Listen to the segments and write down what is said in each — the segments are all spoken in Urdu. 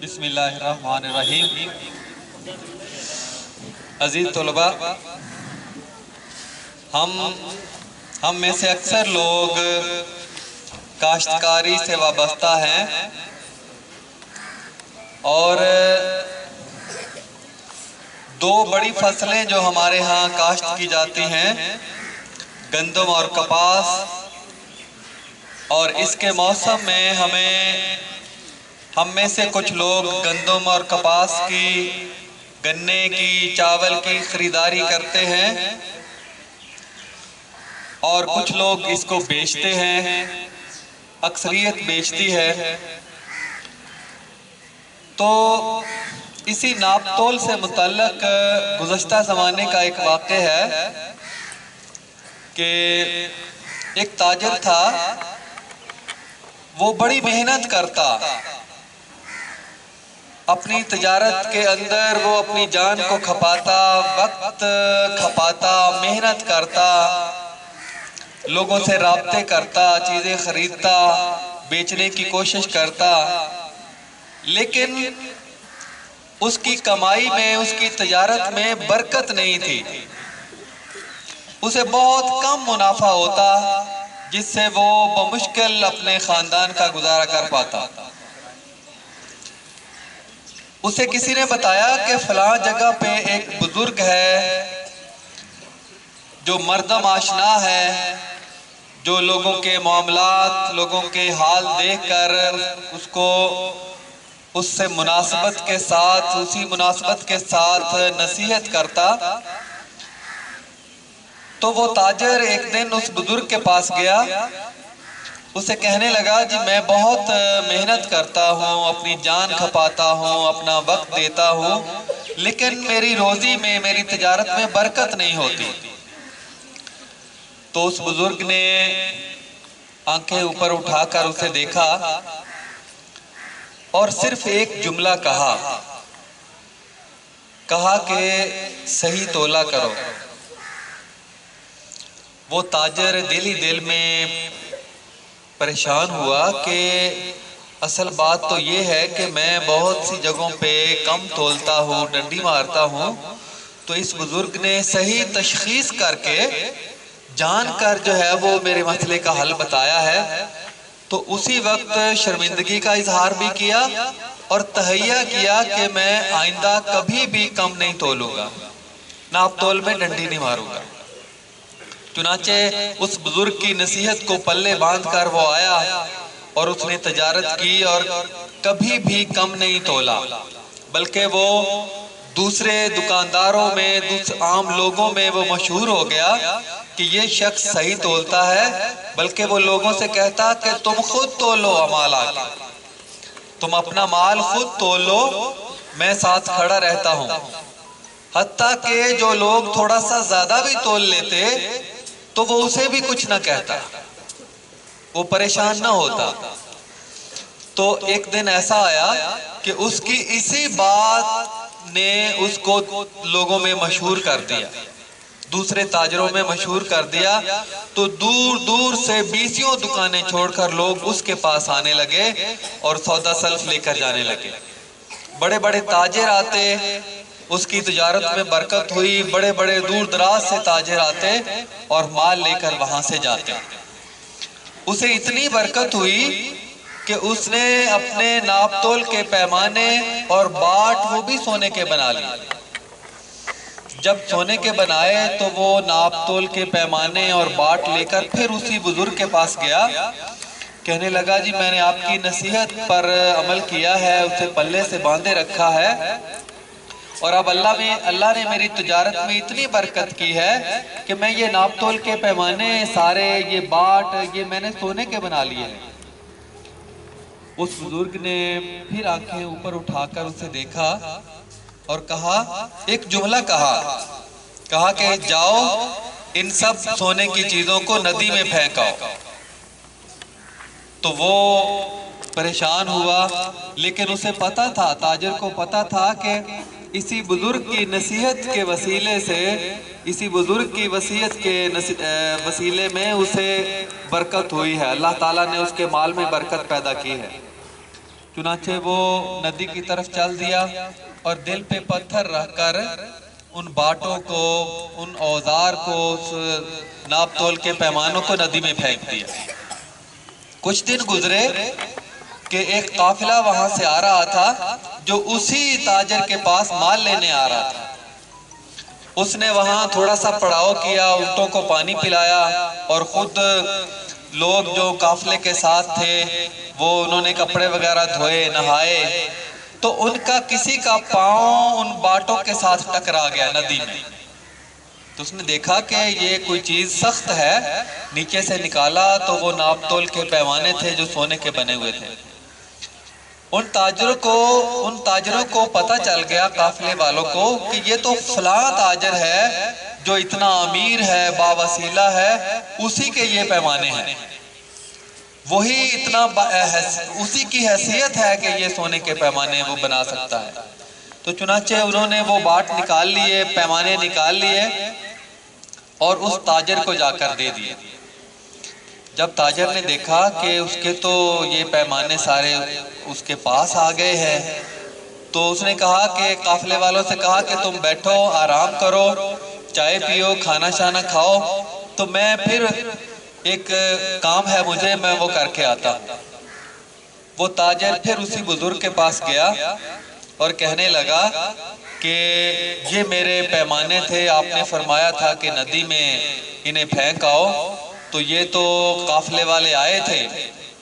بسم اللہ الرحمن الرحیم۔ عزیز طلباء، ہم میں سے اکثر لوگ کاشتکاری سے وابستہ ہیں اور دو بڑی فصلیں جو ہمارے ہاں کاشت کی جاتی ہیں، گندم اور کپاس، اور اس کے موسم میں ہم میں سے کچھ لوگ گندم اور کپاس کی، گنے کی، چاول کی خریداری کرتے ہیں اور کچھ لوگ اس کو بیچتے ہیں، اکثریت بیچتی ہے۔ تو اسی ناپ تول سے متعلق گزشتہ زمانے کا ایک واقعہ ہے کہ ایک تاجر تھا، وہ بڑی محنت کرتا، اپنی تجارت کے اندر وہ اپنی جان کو کھپاتا، وقت کھپاتا، محنت کرتا، لوگوں سے رابطے کرتا، چیزیں خریدتا، بیچنے کی کوشش کرتا، لیکن اس کی کمائی میں، اس کی تجارت میں برکت نہیں تھی۔ اسے بہت کم منافع ہوتا جس سے وہ بمشکل اپنے خاندان کا گزارا کر پاتا۔ اسے کسی نے بتایا کہ فلاں جگہ پہ ایک بزرگ ہے جو مردم آشنا ہے، جو لوگوں کے معاملات، لوگوں کے حال دیکھ کر اس سے مناسبت کے ساتھ، اسی مناسبت کے ساتھ نصیحت کرتا۔ تو وہ تاجر ایک دن اس بزرگ کے پاس گیا، اسے کہنے لگا، جی میں بہت محنت کرتا ہوں، اپنی جان کھپاتا ہوں، اپنا وقت دیتا ہوں، لیکن میری روزی میں، میری تجارت میں برکت نہیں ہوتی۔ تو اس بزرگ نے آنکھیں اوپر اٹھا کر اسے دیکھا اور صرف ایک جملہ کہا کہ صحیح تولا کرو۔ وہ تاجر دل ہی دل میں پریشان ہوا کہ اصل بات تو یہ ہے کہ میں بہت سی جگہوں پہ کم تولتا ہوں، ڈنڈی مارتا ہوں، تو اس بزرگ نے صحیح تشخیص کر کے، جان کر جو ہے وہ میرے مسئلے کا حل بتایا ہے۔ تو اسی وقت شرمندگی کا اظہار بھی کیا اور تہیہ کیا کہ میں آئندہ کبھی بھی کم نہیں تولوں گا، ناپ تول میں ڈنڈی نہیں ماروں گا۔ چنانچہ اس بزرگ کی نصیحت کو پلے باندھ کر وہ آیا اور اس نے تجارت کی اور کبھی بھی کم نہیں تولا، بلکہ وہ دوسرے دکانداروں میں، عام لوگوں میں وہ مشہور ہو گیا کہ یہ شخص صحیح تولتا ہے، بلکہ وہ لوگوں سے کہتا کہ تم خود تولو مال آ کے، تم اپنا مال خود تولو، میں ساتھ کھڑا رہتا ہوں۔ حتیٰ کہ جو لوگ تھوڑا سا زیادہ بھی تول لیتے تو وہ اسے بھی کچھ نہ کہتا، وہ پریشان نہ ہوتا۔ تو ایک دن ایسا آیا کہ اس کی اسی بات نے اس کو لوگوں میں مشہور کر دیا، دوسرے تاجروں میں مشہور کر دیا۔ تو دور دور سے 20 دکانیں چھوڑ کر لوگ اس کے پاس آنے لگے اور سودا سلف لے کر جانے لگے۔ بڑے بڑے تاجر آتے، اس کی تجارت میں برکت ہوئی، بڑے بڑے دور دراز سے تاجر آتے اور مال لے کر وہاں سے جاتے۔ اسے اتنی برکت ہوئی کہ اس نے اپنے ناپ تول کے پیمانے اور باٹ وہ بھی سونے کے بنا لیے۔ جب سونے کے بنائے تو وہ ناپ تول کے پیمانے اور باٹ لے کر پھر اسی بزرگ کے پاس گیا، کہنے لگا، جی میں نے آپ کی نصیحت پر عمل کیا ہے، اسے پلے سے باندھے رکھا ہے، اور اب اللہ نے میری تجارت میں اتنی برکت کی ہے کہ میں یہ ناپ تول کے پیمانے سارے، یہ باٹ، یہ میں نے سونے کے بنا لیے ہیں۔ اس بزرگ نے پھر آنکھیں اوپر اٹھا کر اسے دیکھا اور کہا، ایک جملہ کہا کہ جاؤ ان سب سونے کی چیزوں کو ندی میں پھینکاؤ۔ تو وہ پریشان ہوا، لیکن اسے پتا تھا، تاجر کو پتا تھا کہ اسی بزرگ کی نصیحت کے وسیلے سے، اسی بزرگ کی وصیت کے وسیلے میں اسے برکت ہوئی ہے، اللہ تعالیٰ نے اس کے مال میں برکت پیدا کی ہے۔ چنانچہ وہ ندی کی طرف چل دیا اور دل پہ پتھر رکھ کر ان باٹوں کو، ان اوزار کو، اس ناپ تول کے پیمانوں کو ندی میں پھینک دیا۔ کچھ دن گزرے کہ ایک قافلہ وہاں سے آ رہا تھا جو اسی تاجر کے پاس مال لینے آ رہا تھا۔ اس نے وہاں تھوڑا سا پڑاؤ کیا، اونٹوں کو پانی پلایا، اور خود لوگ جو قافلے کے ساتھ تھے وہ انہوں نے کپڑے وغیرہ دھوئے، نہائے، تو ان کا کسی کا پاؤں ان باٹوں کے ساتھ ٹکرا گیا ندی میں۔ تو اس نے دیکھا کہ یہ کوئی چیز سخت ہے، نیچے سے نکالا تو وہ ناپ تول کے پیمانے تھے جو سونے کے بنے ہوئے تھے۔ ان تاجروں کو پتہ چل گیا، قافلے والوں کو، کہ یہ تو فلاں تاجر ہے جو اتنا امیر ہے، باوسیلہ ہے، اسی کے یہ پیمانے ہیں، وہی اسی کی حیثیت ہے کہ یہ سونے کے پیمانے وہ بنا سکتا ہے۔ تو چنانچہ انہوں نے وہ باٹ نکال لیے، پیمانے نکال لیے اور اس تاجر کو جا کر دے دیے۔ جب تاجر نے دیکھا کہ اس کے تو یہ پیمانے سارے اس کے پاس آ گئے ہیں، تو اس نے کہا کہ قافلے والوں سے کہا کہ تم بیٹھو، آرام کرو، چائے پیو، کھانا شانا کھاؤ، تو میں پھر ایک کام ہے مجھے، میں وہ کر کے آتا ہوں۔ وہ تاجر پھر اسی بزرگ کے پاس گیا اور کہنے لگا کہ یہ میرے پیمانے تھے، آپ نے فرمایا تھا کہ ندی میں انہیں پھینک آؤ، تو یہ تو قافلے والے آئے تھے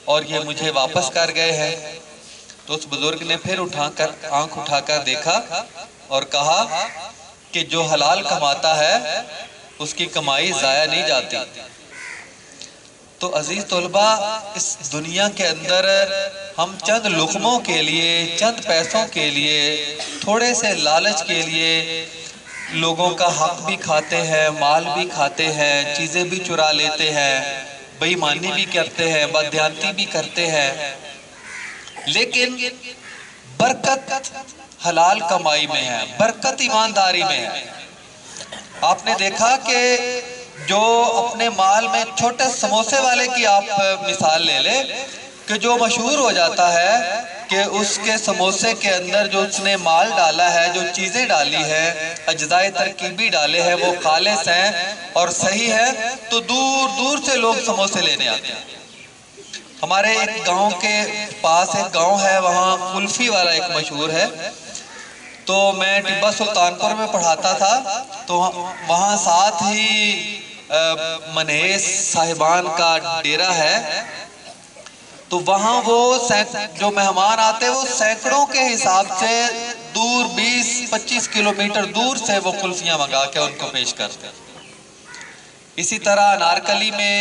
اور یہ مجھے واپس کر گئے ہیں۔ تو اس بزرگ نے پھر آنکھ اٹھا کر دیکھا اور کہا کہ جو حلال کماتا ہے اس کی کمائی ضائع نہیں جاتی۔ تو عزیز طلبہ، اس دنیا کے اندر ہم چند لقموں کے لیے، چند پیسوں کے لیے، تھوڑے سے لالچ کے لیے لوگوں کا حق بھی کھاتے ہیں، مال بھی کھاتے ہیں، چیزیں بھی چرا لیتے ہیں، بے ایمانی بھی کرتے ہیں، بددیانتی بھی کرتے ہیں، لیکن برکت حلال کمائی میں ہے، برکت ایمانداری میں ہے۔ آپ نے دیکھا کہ جو اپنے مال میں چھوٹے سموسے والے کی آپ مثال لے لیں کہ جو مشہور ہو جاتا ہے کہ اس کے سموسے کے اندر جو اس نے مال ڈالا ہے، جو چیزیں ڈالی ہے، اجزائے ترکیبی ڈالے ہیں، وہ خالص ہیں اور صحیح ہے، تو دور دور سے لوگ سموسے لینے آتے ہیں۔ ہمارے ایک گاؤں کے پاس ایک گاؤں ہے، وہاں کلفی والا ایک مشہور ہے۔ تو میں ٹبہ سلطان پور میں پڑھاتا تھا، تو وہاں ساتھ ہی منیس صاحبان کا ڈیرہ ہے، تو وہاں وہ جو مہمان آتے وہ سینکڑوں کے حساب سے دور 20-25 کلومیٹر دور سے وہ کلفیاں منگا کے ان کو پیش کرتے ہیں۔ اسی طرح نارکلی میں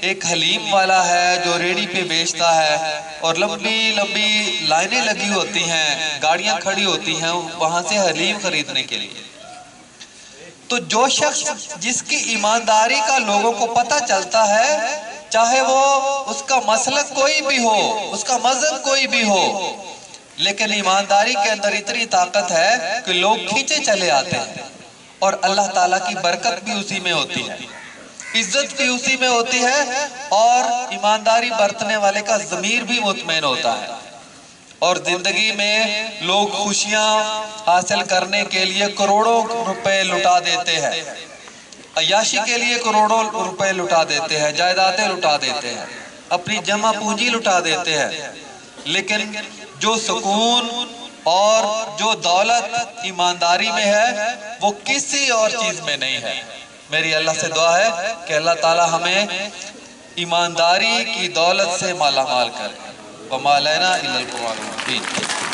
ایک حلیم والا ہے جو ریڑی پہ بیچتا ہے، اور لمبی لمبی لائنیں لگی ہوتی ہیں، گاڑیاں کھڑی ہوتی ہیں وہاں سے حلیم خریدنے کے لیے۔ تو جو شخص جس کی ایمانداری کا لوگوں کو پتہ چلتا ہے، چاہے وہ اس کا مسلک کوئی بھی ہو، اس کا مذہب کوئی بھی ہو، لیکن ایمانداری کے اندر اتنی طاقت ہے کہ لوگ کھینچے چلے آتے ہیں، اور اللہ تعالیٰ کی برکت بھی اسی میں ہوتی ہے، عزت بھی اسی میں ہوتی ہے، اور ایمانداری برتنے والے کا ضمیر بھی مطمئن ہوتا ہے، اور زندگی میں لوگ خوشیاں حاصل کرنے کے لیے کروڑوں روپے لٹا دیتے ہیں، عیاشی کے لیے کروڑوں روپے لٹا دیتے ہیں، جائیدادیں لٹا دیتے ہیں، اپنی جمع پونجی لٹا دیتے ہیں، لیکن جو سکون اور جو دولت ایمانداری میں ہے وہ کسی اور چیز میں نہیں ہے۔ میری اللہ سے دعا ہے کہ اللہ تعالی ہمیں ایمانداری کی دولت سے مالا مال کرے۔ وَمَا لَنَا إِلَّا الْقُرْآنُ الْمُبِينُ۔